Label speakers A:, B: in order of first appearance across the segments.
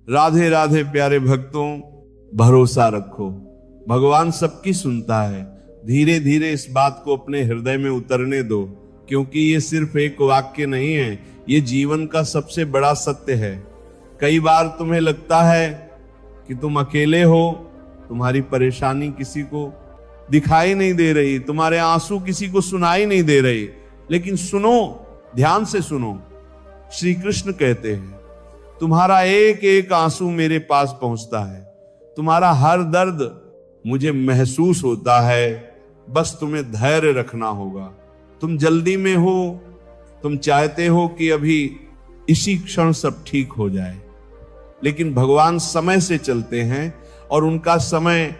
A: राधे राधे प्यारे भक्तों, भरोसा रखो, भगवान सबकी सुनता है। धीरे धीरे इस बात को अपने हृदय में उतरने दो, क्योंकि ये सिर्फ एक वाक्य नहीं है, ये जीवन का सबसे बड़ा सत्य है। कई बार तुम्हें लगता है कि तुम अकेले हो, तुम्हारी परेशानी किसी को दिखाई नहीं दे रही, तुम्हारे आंसू किसी को सुनाई नहीं दे रही, लेकिन सुनो, ध्यान से सुनो। श्री कृष्ण कहते हैं, तुम्हारा एक एक आंसू मेरे पास पहुंचता है, तुम्हारा हर दर्द मुझे महसूस होता है, बस तुम्हें धैर्य रखना होगा। तुम जल्दी में हो, तुम चाहते हो कि अभी इसी क्षण सब ठीक हो जाए, लेकिन भगवान समय से चलते हैं और उनका समय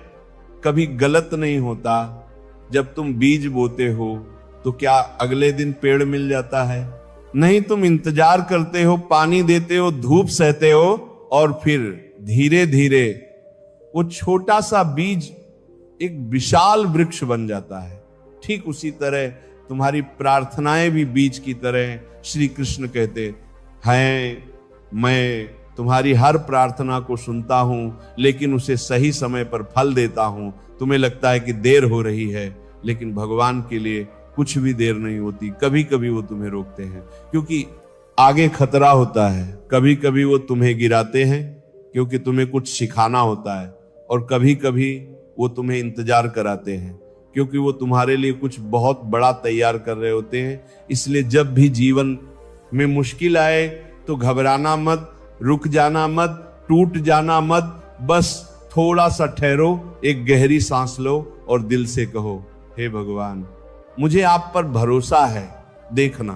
A: कभी गलत नहीं होता। जब तुम बीज बोते हो तो क्या अगले दिन पेड़ मिल जाता है? नहीं, तुम इंतजार करते हो, पानी देते हो, धूप सहते हो, और फिर धीरे धीरे वो छोटा सा बीज एक विशाल वृक्ष बन जाता है। ठीक उसी तरह तुम्हारी प्रार्थनाएं भी बीज की तरह। श्री कृष्ण कहते हैं, मैं तुम्हारी हर प्रार्थना को सुनता हूं, लेकिन उसे सही समय पर फल देता हूं। तुम्हें लगता है कि देर हो रही है, लेकिन भगवान के लिए कुछ भी देर नहीं होती। कभी कभी वो तुम्हें रोकते हैं क्योंकि आगे खतरा होता है, कभी कभी वो तुम्हें गिराते हैं क्योंकि तुम्हें कुछ सिखाना होता है, और कभी कभी वो तुम्हें इंतजार कराते हैं क्योंकि वो तुम्हारे लिए कुछ बहुत बड़ा तैयार कर रहे होते हैं। इसलिए जब भी जीवन में मुश्किल आए तो घबराना मत, रुक जाना मत, टूट जाना मत, बस थोड़ा सा ठहरो, एक गहरी सांस लो और दिल से कहो, हे भगवान, मुझे आप पर भरोसा है। देखना,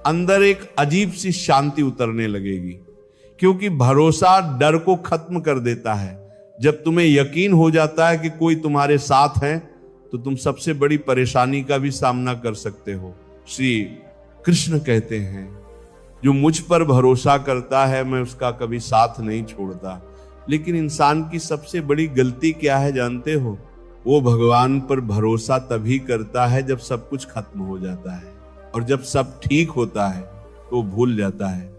A: अंदर एक अजीब सी शांति उतरने लगेगी, क्योंकि भरोसा डर को खत्म कर देता है। जब तुम्हें यकीन हो जाता है कि कोई तुम्हारे साथ है, तो तुम सबसे बड़ी परेशानी का भी सामना कर सकते हो। श्री कृष्ण कहते हैं, जो मुझ पर भरोसा करता है मैं उसका कभी साथ नहीं छोड़ता। लेकिन इंसान की सबसे बड़ी गलती क्या है जानते हो? वो भगवान पर भरोसा तभी करता है जब सब कुछ खत्म हो जाता है, और जब सब ठीक होता है तो भूल जाता है।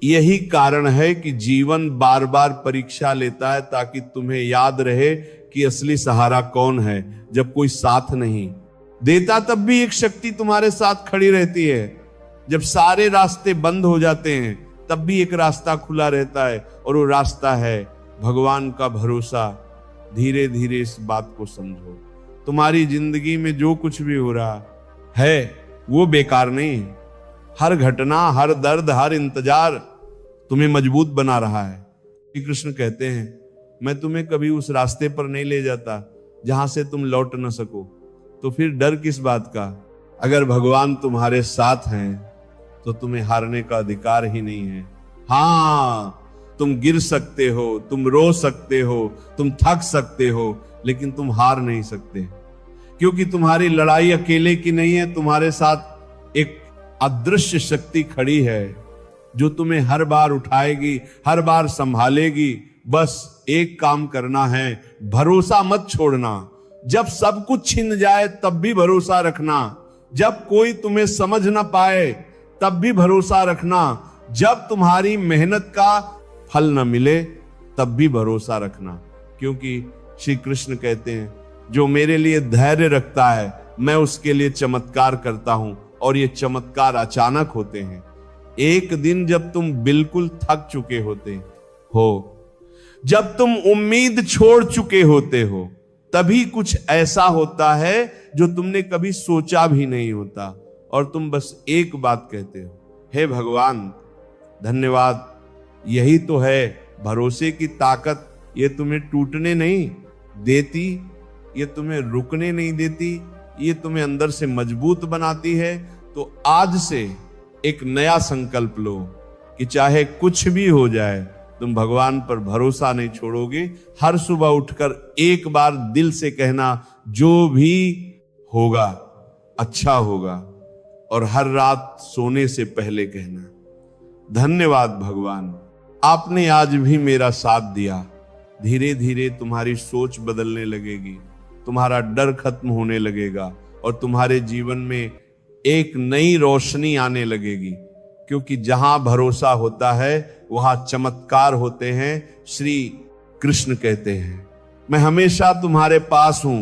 A: यही कारण है कि जीवन बार बार परीक्षा लेता है, ताकि तुम्हें याद रहे कि असली सहारा कौन है। जब कोई साथ नहीं देता तब भी एक शक्ति तुम्हारे साथ खड़ी रहती है। जब सारे रास्ते बंद हो जाते हैं तब भी एक रास्ता खुला रहता है, और वो रास्ता है भगवान का भरोसा। धीरे धीरे इस बात को समझो, तुम्हारी जिंदगी में जो कुछ भी हो रहा है वो बेकार नहीं है। हर घटना, हर दर्द, हर इंतजार तुम्हें मजबूत बना रहा है। श्री कृष्ण कहते हैं, मैं तुम्हें कभी उस रास्ते पर नहीं ले जाता जहां से तुम लौट न सको, तो फिर डर किस बात का? अगर भगवान तुम्हारे साथ हैं तो तुम्हें हारने का अधिकार ही नहीं है। हाँ, तुम गिर सकते हो, तुम रो सकते हो, तुम थक सकते हो, लेकिन तुम हार नहीं सकते, क्योंकि तुम्हारी लड़ाई अकेले की नहीं है। तुम्हारे साथ एक अदृश्य शक्ति खड़ी है जो तुम्हें हर बार उठाएगी, हर बार संभालेगी। बस एक काम करना है, भरोसा मत छोड़ना। जब सब कुछ छिन जाए तब भी भरोसा रखना, जब कोई तुम्हें समझ ना पाए तब भी भरोसा रखना, जब तुम्हारी मेहनत का फल न मिले तब भी भरोसा रखना। क्योंकि श्री कृष्ण कहते हैं, जो मेरे लिए धैर्य रखता है मैं उसके लिए चमत्कार करता हूं, और ये चमत्कार अचानक होते हैं। एक दिन जब तुम बिल्कुल थक चुके होते हो, जब तुम उम्मीद छोड़ चुके होते हो, तभी कुछ ऐसा होता है जो तुमने कभी सोचा भी नहीं होता, और तुम बस एक बात कहते हो, हे भगवान धन्यवाद। यही तो है भरोसे की ताकत। ये तुम्हें टूटने नहीं देती, ये तुम्हें रुकने नहीं देती, ये तुम्हें अंदर से मजबूत बनाती है। तो आज से एक नया संकल्प लो कि चाहे कुछ भी हो जाए, तुम भगवान पर भरोसा नहीं छोड़ोगे। हर सुबह उठकर एक बार दिल से कहना, जो भी होगा अच्छा होगा, और हर रात सोने से पहले कहना, धन्यवाद भगवान, आपने आज भी मेरा साथ दिया। धीरे धीरे तुम्हारी सोच बदलने लगेगी, तुम्हारा डर खत्म होने लगेगा, और तुम्हारे जीवन में एक नई रोशनी आने लगेगी। क्योंकि जहां भरोसा होता है वहां चमत्कार होते हैं। श्री कृष्ण कहते हैं, मैं हमेशा तुम्हारे पास हूं,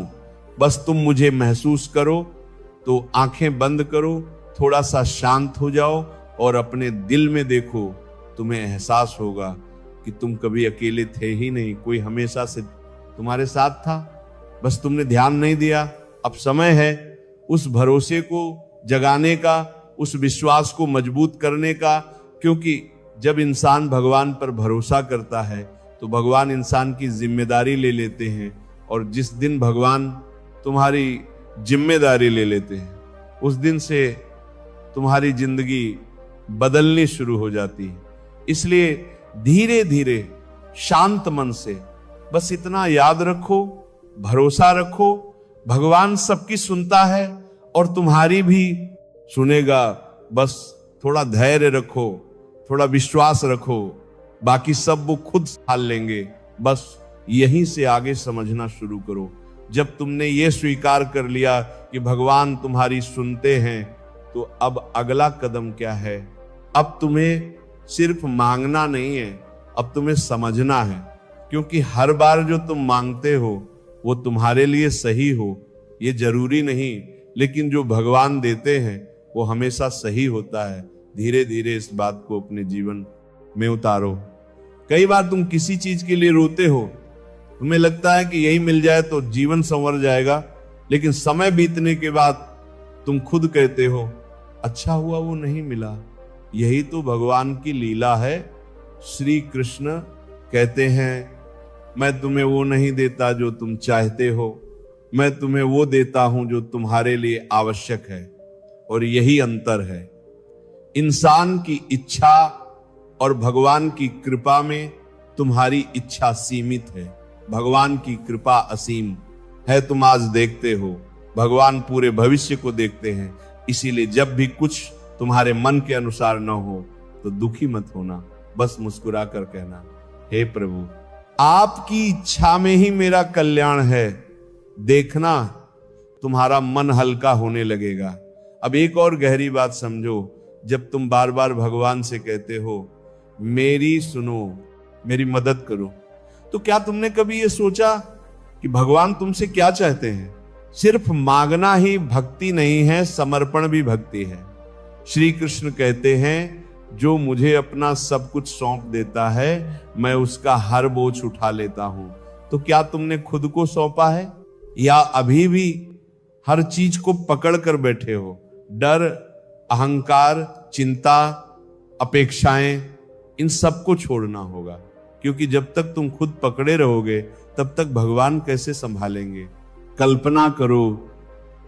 A: बस तुम मुझे महसूस करो। तो आंखें बंद करो, थोड़ा सा शांत हो जाओ और अपने दिल में देखो, तुम्हें एहसास होगा कि तुम कभी अकेले थे ही नहीं, कोई हमेशा से तुम्हारे साथ था, बस तुमने ध्यान नहीं दिया। अब समय है उस भरोसे को जगाने का, उस विश्वास को मजबूत करने का, क्योंकि जब इंसान भगवान पर भरोसा करता है तो भगवान इंसान की जिम्मेदारी ले लेते हैं, और जिस दिन भगवान तुम्हारी जिम्मेदारी ले लेते हैं उस दिन से तुम्हारी जिंदगी बदलनी शुरू हो जाती है। इसलिए धीरे धीरे शांत मन से बस इतना याद रखो, भरोसा रखो, भगवान सबकी सुनता है और तुम्हारी भी सुनेगा। बस थोड़ा धैर्य रखो, थोड़ा विश्वास रखो, बाकी सब वो खुद संभाल लेंगे। बस यहीं से आगे समझना शुरू करो। जब तुमने ये स्वीकार कर लिया कि भगवान तुम्हारी सुनते हैं, तो अब अगला कदम क्या है? अब तुम्हें सिर्फ मांगना नहीं है, अब तुम्हें समझना है, क्योंकि हर बार जो तुम मांगते हो वो तुम्हारे लिए सही हो ये जरूरी नहीं, लेकिन जो भगवान देते हैं वो हमेशा सही होता है। धीरे धीरे इस बात को अपने जीवन में उतारो। कई बार तुम किसी चीज के लिए रोते हो, तुम्हें लगता है कि यही मिल जाए तो जीवन संवर जाएगा, लेकिन समय बीतने के बाद तुम खुद कहते हो अच्छा हुआ वो नहीं मिला। यही तो भगवान की लीला है। श्री कृष्ण कहते हैं, मैं तुम्हें वो नहीं देता जो तुम चाहते हो, मैं तुम्हें वो देता हूं जो तुम्हारे लिए आवश्यक है। और यही अंतर है। इंसान की इच्छा और भगवान की कृपा में तुम्हारी इच्छा सीमित है, भगवान की कृपा असीम है। तुम आज देखते हो, भगवान पूरे भविष्य को देखते हैं। इसीलिए जब भी कुछ तुम्हारे मन के अनुसार न हो तो दुखी मत होना, बस मुस्कुरा कर कहना, हे प्रभु आपकी इच्छा में ही मेरा कल्याण है। देखना तुम्हारा मन हल्का होने लगेगा। अब एक और गहरी बात समझो, जब तुम बार बार भगवान से कहते हो मेरी सुनो, मेरी मदद करो, तो क्या तुमने कभी ये सोचा कि भगवान तुमसे क्या चाहते हैं? सिर्फ मांगना ही भक्ति नहीं है, समर्पण भी भक्ति है। श्री कृष्ण कहते हैं, जो मुझे अपना सब कुछ सौंप देता है मैं उसका हर बोझ उठा लेता हूं। तो क्या तुमने खुद को सौंपा है, या अभी भी हर चीज को पकड़ कर बैठे हो? डर, अहंकार, चिंता, अपेक्षाएं, इन सबको छोड़ना होगा, क्योंकि जब तक तुम खुद पकड़े रहोगे तब तक भगवान कैसे संभालेंगे? कल्पना करो,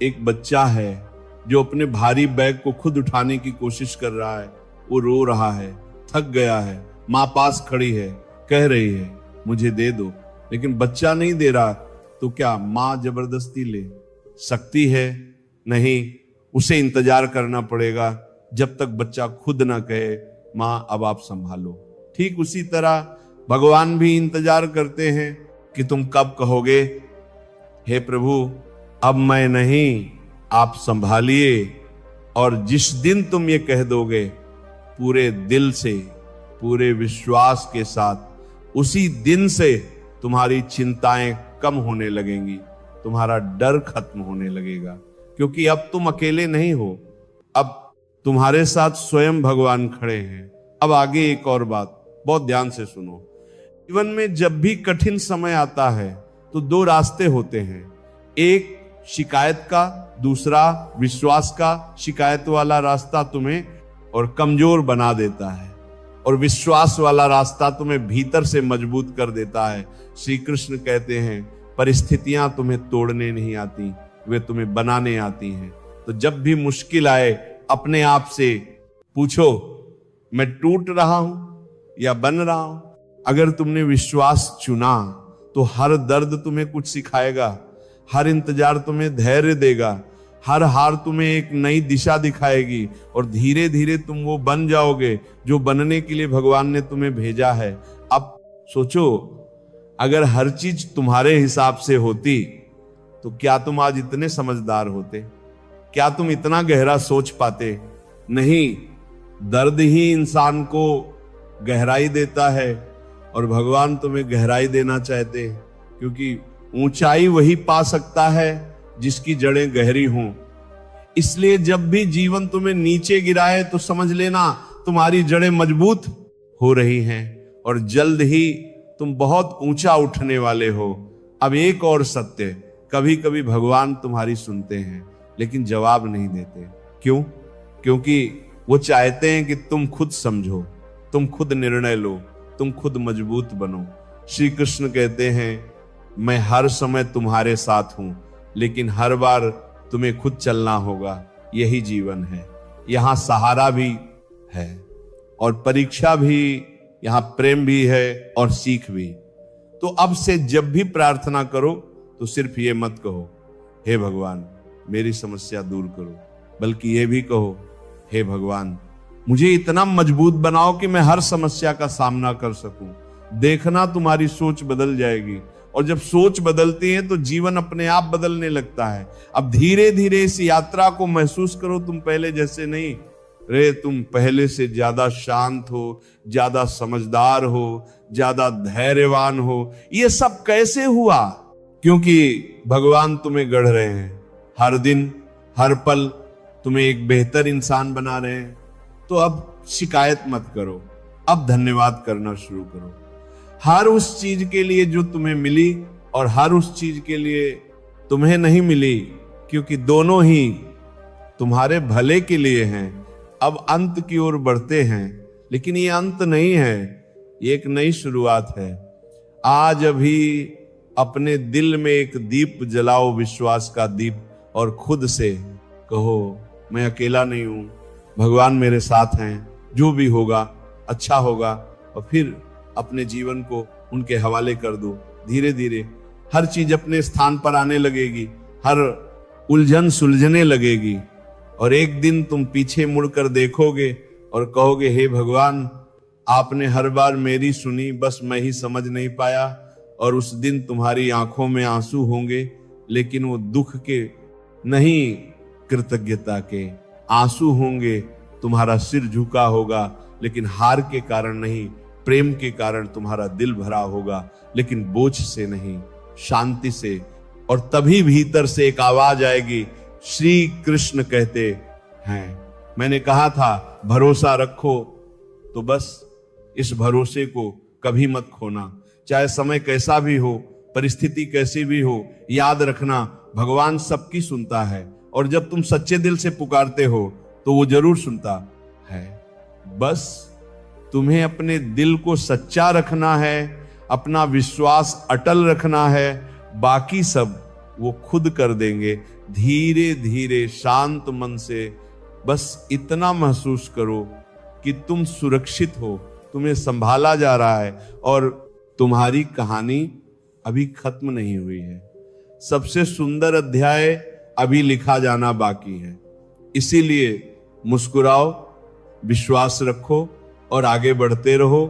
A: एक बच्चा है जो अपने भारी बैग को खुद उठाने की कोशिश कर रहा है, वो रो रहा है, थक गया है, माँ पास खड़ी है, कह रही है मुझे दे दो, लेकिन बच्चा नहीं दे रहा, तो क्या माँ जबरदस्ती ले सकती है? नहीं, उसे इंतजार करना पड़ेगा जब तक बच्चा खुद ना कहे माँ अब आप संभालो। ठीक उसी तरह भगवान भी इंतजार करते हैं कि तुम कब कहोगे हे प्रभु अब मैं नहीं, आप संभालिए। और जिस दिन तुम ये कह दोगे पूरे दिल से, पूरे विश्वास के साथ, उसी दिन से तुम्हारी चिंताएं कम होने लगेंगी, तुम्हारा डर खत्म होने लगेगा, क्योंकि अब तुम अकेले नहीं हो, अब तुम्हारे साथ स्वयं भगवान खड़े हैं। अब आगे एक और बात बहुत ध्यान से सुनो। जीवन में जब भी कठिन समय आता है तो दो रास्ते होते हैं, एक शिकायत का, दूसरा विश्वास का। शिकायत वाला रास्ता तुम्हें और कमजोर बना देता है, और विश्वास वाला रास्ता तुम्हें भीतर से मजबूत कर देता है। श्री कृष्ण कहते हैं, परिस्थितियां तुम्हें तोड़ने नहीं आती, वे तुम्हें बनाने आती हैं। तो जब भी मुश्किल आए अपने आप से पूछो, मैं टूट रहा हूं या बन रहा हूं? अगर तुमने विश्वास चुना तो हर दर्द तुम्हें कुछ सिखाएगा, हर इंतजार तुम्हें धैर्य देगा, हर हार तुम्हें एक नई दिशा दिखाएगी, और धीरे धीरे तुम वो बन जाओगे जो बनने के लिए भगवान ने तुम्हें भेजा है। अब सोचो, अगर हर चीज तुम्हारे हिसाब से होती तो क्या तुम आज इतने समझदार होते? क्या तुम इतना गहरा सोच पाते? नहीं, दर्द ही इंसान को गहराई देता है और भगवान तुम्हें गहराई देना चाहते हैं, क्योंकि ऊंचाई वही पा सकता है जिसकी जड़ें गहरी हों। इसलिए जब भी जीवन तुम्हें नीचे गिराए तो समझ लेना तुम्हारी जड़ें मजबूत हो रही हैं और जल्द ही तुम बहुत ऊंचा उठने वाले हो। अब एक और सत्य, कभी कभी भगवान तुम्हारी सुनते हैं लेकिन जवाब नहीं देते। क्यों? क्योंकि वो चाहते हैं कि तुम खुद समझो, तुम खुद निर्णय लो, तुम खुद मजबूत बनो। श्री कृष्ण कहते हैं, मैं हर समय तुम्हारे साथ हूं, लेकिन हर बार तुम्हें खुद चलना होगा। यही जीवन है। यहां सहारा भी है और परीक्षा भी, यहां प्रेम भी है और सीख भी। तो अब से जब भी प्रार्थना करो तो सिर्फ ये मत कहो, हे भगवान मेरी समस्या दूर करो, बल्कि ये भी कहो, हे भगवान मुझे इतना मजबूत बनाओ कि मैं हर समस्या का सामना कर सकूं। देखना तुम्हारी सोच बदल जाएगी, और जब सोच बदलती है तो जीवन अपने आप बदलने लगता है। अब धीरे धीरे इस यात्रा को महसूस करो। तुम पहले जैसे नहीं रे, तुम पहले से ज्यादा शांत हो, ज्यादा समझदार हो, ज्यादा धैर्यवान हो। ये सब कैसे हुआ? क्योंकि भगवान तुम्हें गढ़ रहे हैं। हर दिन हर पल तुम्हें एक बेहतर इंसान बना रहे हैं। तो अब शिकायत मत करो, अब धन्यवाद करना शुरू करो। हर उस चीज के लिए जो तुम्हें मिली और हर उस चीज के लिए तुम्हें नहीं मिली, क्योंकि दोनों ही तुम्हारे भले के लिए हैं। अब अंत की ओर बढ़ते हैं, लेकिन ये अंत नहीं है, ये एक नई शुरुआत है। आज अभी अपने दिल में एक दीप जलाओ, विश्वास का दीप, और खुद से कहो, मैं अकेला नहीं हूं, भगवान मेरे साथ हैं, जो भी होगा अच्छा होगा। और फिर अपने जीवन को उनके हवाले कर दो। धीरे धीरे हर चीज अपने स्थान पर आने लगेगी, हर उलझन सुलझने लगेगी, और एक दिन तुम पीछे मुड़कर देखोगे और कहोगे, हे भगवान आपने हर बार मेरी सुनी, बस मैं ही समझ नहीं पाया। और उस दिन तुम्हारी आंखों में आंसू होंगे, लेकिन वो दुख के नहीं, कृतज्ञता के आंसू होंगे। तुम्हारा सिर झुका होगा, लेकिन हार के कारण नहीं, प्रेम के कारण तुम्हारा दिल भरा होगा, लेकिन बोझ से नहीं, शांति से। और तभी भीतर से एक आवाज आएगी, श्री कृष्ण कहते हैं, मैंने कहा था भरोसा रखो, तो बस इस भरोसे को कभी मत खोना। चाहे समय कैसा भी हो, परिस्थिति कैसी भी हो, याद रखना भगवान सबकी सुनता है, और जब तुम सच्चे दिल से पुकारते हो तो वो जरूर सुनता है। बस तुम्हें अपने दिल को सच्चा रखना है, अपना विश्वास अटल रखना है, बाकी सब वो खुद कर देंगे। धीरे धीरे शांत मन से बस इतना महसूस करो कि तुम सुरक्षित हो, तुम्हें संभाला जा रहा है, और तुम्हारी कहानी अभी खत्म नहीं हुई है। सबसे सुंदर अध्याय अभी लिखा जाना बाकी है। इसीलिए मुस्कुराओ, विश्वास रखो और आगे बढ़ते रहो।